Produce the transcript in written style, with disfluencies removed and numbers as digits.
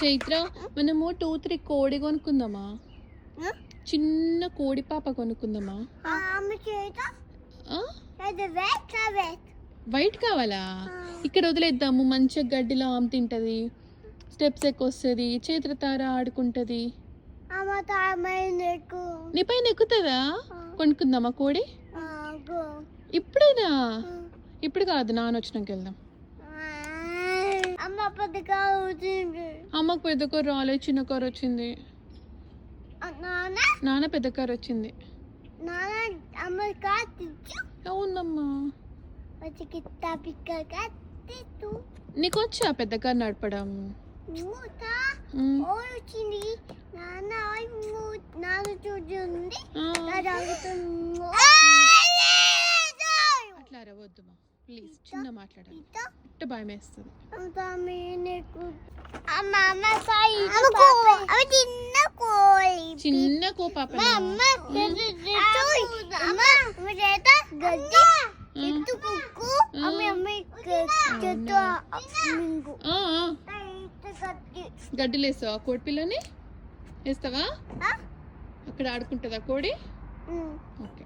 చైత్ర మనము 2-3 కోడి కొనుక్కుందామా? చిన్న కోడి పాప కొనుక్కుందామా? వైట్ కావాలా? ఇక్కడ వదిలేద్దాము, మంచిగా గడ్డిలో ఆమె తింటది, స్టెప్స్ ఎక్కువస్తుంది, చైత్ర తార ఆడుకుంటది. నీ పైన ఎక్కుతుందా? కొనుక్కుందామా కోడి? ఇప్పుడేనా? ఇప్పుడు కాదు, నాన్న వచ్చినాక వెళ్దాం. అమ్మకు పెద్ద కారు రాలేదు, చిన్న కారు వచ్చింది. నాన్న పెద్ద కారు వచ్చింది. అవునమ్మా. నీకు వచ్చా పెద్ద కారు నడపడం? అట్లా అరవద్దమ్మా ప్లీజ్, చిన్న మాట్లాడాలి, ఇట్ట భయం వేస్తుంది. చిన్న కో పాప గడ్డిలు వేస్తావా? కోడి పిల్లని వేస్తావా? అక్కడ ఆడుకుంటుందా కోడి? ఓకే.